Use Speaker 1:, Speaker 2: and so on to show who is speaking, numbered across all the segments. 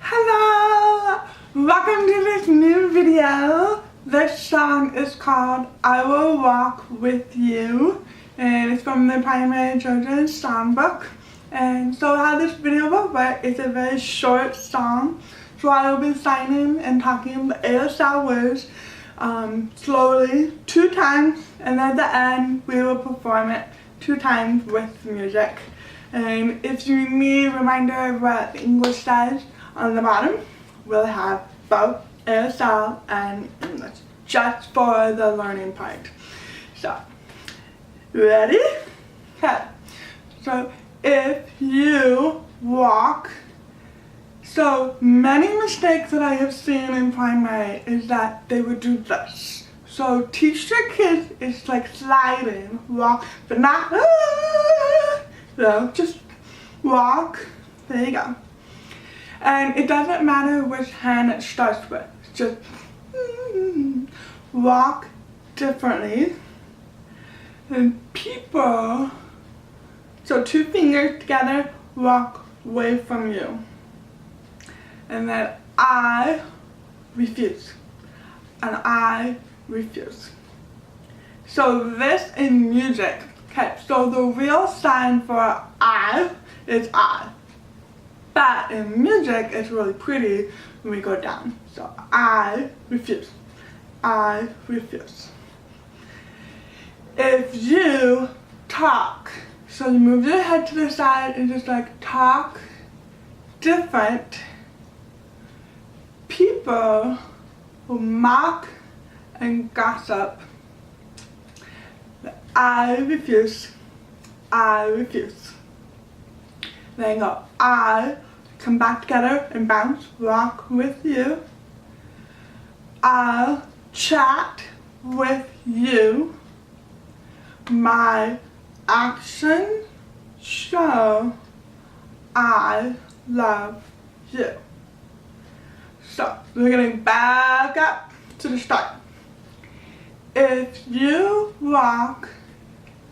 Speaker 1: Hello! Welcome to this new video. This song is called I Will Walk With You, and it's from the Primary Children's Songbook. And so how this video will work is a very short song, so I will be signing and talking the ASL words slowly 2 times, and at the end we will perform it 2 times with music. And if you need a reminder of what the English says on the bottom, we'll have both ASL and English, just for the learning part. So, ready? Okay. So, if you walk, so many mistakes that I have seen in primary is that they would do this. So teach your kids it's like sliding, walk, but not, so just walk, there you go. And it doesn't matter which hand it starts with, just walk differently. And people, so 2 fingers together, walk away from you. And then I refuse, and I refuse. So this in music, okay, so the real sign for I is I. But in music, it's really pretty when we go down. So I refuse. I refuse. If you talk, so you move your head to the side and just like talk different, people will mock and gossip. I refuse. I refuse. Then go, I come back together and bounce, walk with you. I'll chat with you. My actions show I love you. So, we're going back up to the start. If you walk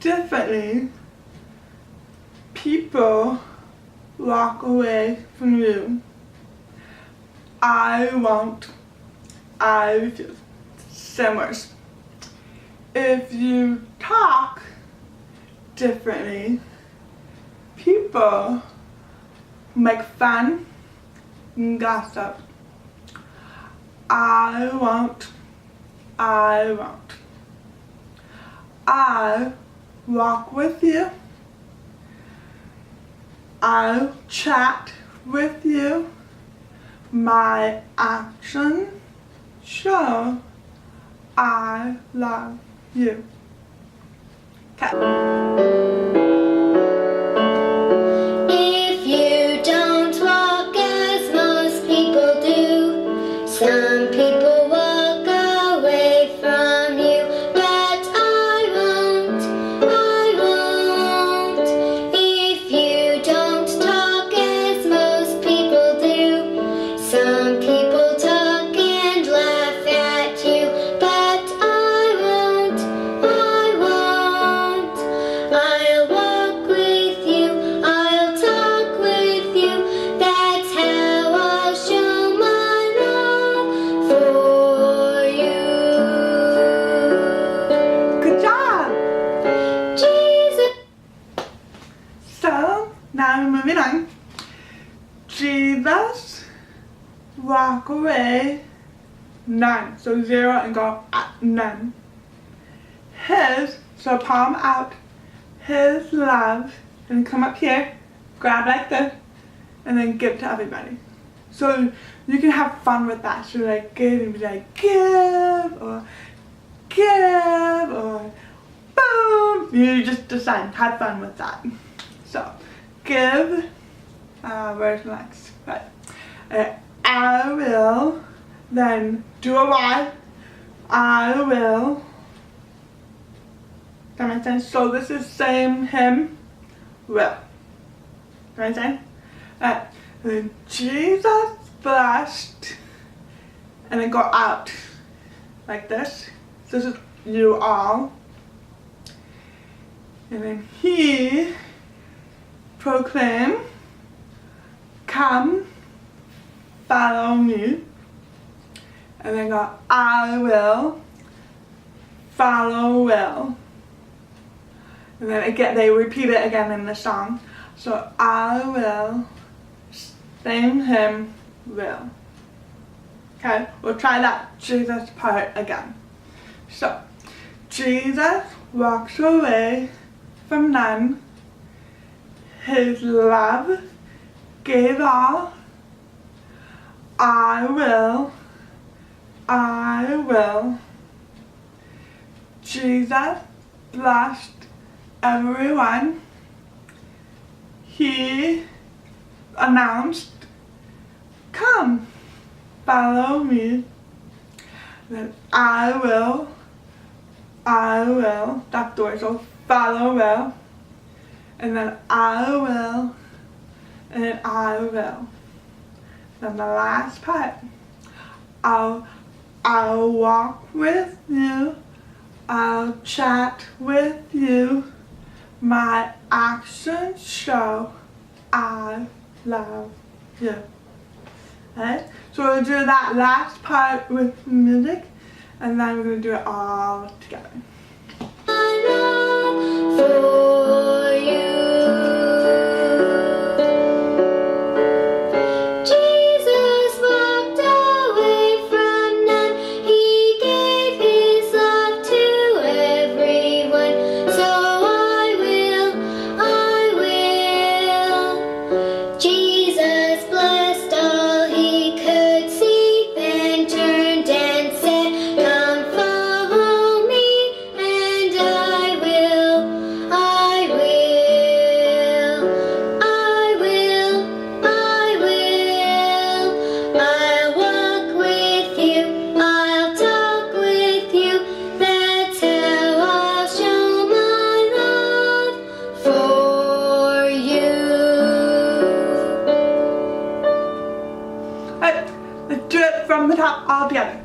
Speaker 1: differently, people walk away from you. I won't. I refuse. Same words. If you talk differently, people make fun and gossip. I won't. I won't. I walk with you. I'll chat with you. My actions show I love you. Okay.
Speaker 2: If you don't walk as most people do, some people walk away from you, but I won't, I won't. If you don't talk as most people do, some people talk and laugh at you, but I won't, I won't. I'll walk with you, I'll talk with you, that's how I'll show my love for you.
Speaker 1: Good job!
Speaker 2: Jesus.
Speaker 1: So, now we're moving on. Jesus, walk away, none. So 0 and go at none. His, so palm out, his love, and come up here, grab like this, and then give to everybody. So you can have fun with that. So like give and be like give, or boom. You just decide, have fun with that. So give, where's next? Right. I will, then do a Y. I will. That makes sense? So this is same him, will. That makes sense? And then Jesus blessed, and then go out like this. This is you all. And then he proclaimed, come follow me. And then go, I will follow Will. And then again, they repeat it again in the song. So I will sing him Will. Okay, we'll try that Jesus part again. So, Jesus walks away from none. His love gave all. I will. Jesus blessed everyone. He announced, come, follow me. Then I will, that's the word, so follow Will. And then I will, and then I will. Then the last part, I'll walk with you, I'll chat with you, my actions show I love you. Alright, so we'll do that last part with music, and then we're going to do it all together.
Speaker 2: My love for you. Jesus walked away from none. He gave his love to everyone. So I will. Jesus blessed all he could see, then turned and said, come follow me, and I will. I'll walk with you, I'll talk with you, that's how I'll show my love for you.
Speaker 1: Alright, let's do it from the top all together.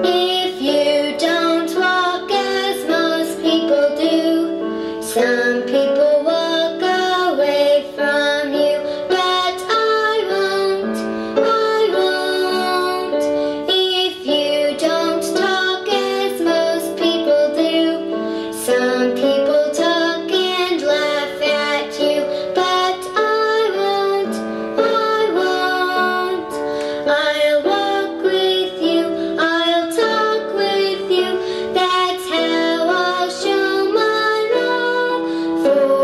Speaker 2: If you don't walk as most people do, some people walk away from you, but I won't. If you don't talk as most people do, some people talk and laugh at you, but I won't. I'll walk with you, I'll talk with you, that's how I'll show my love for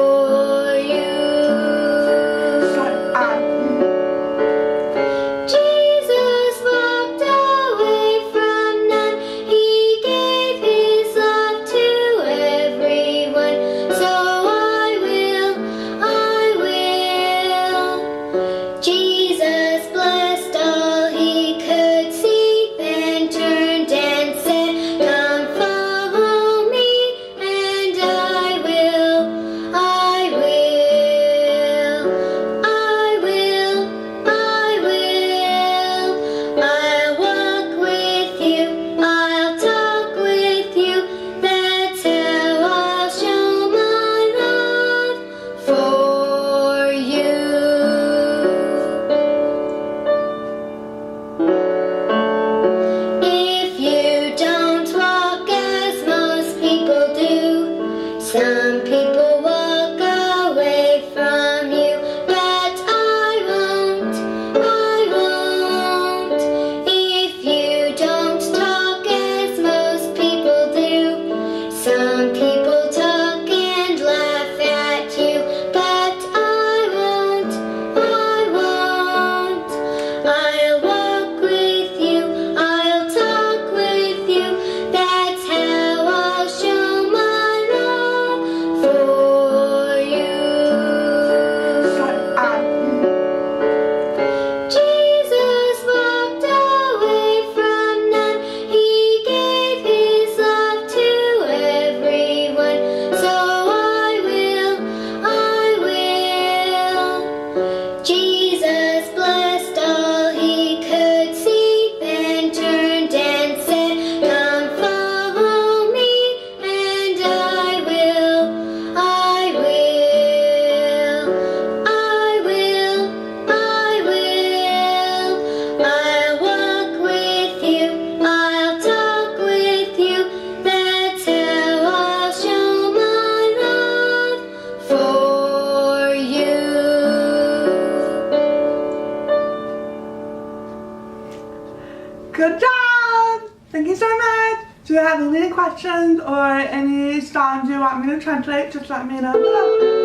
Speaker 1: Good job! Thank you so much! Do you have any questions or any songs you want me to translate? Just let me know below.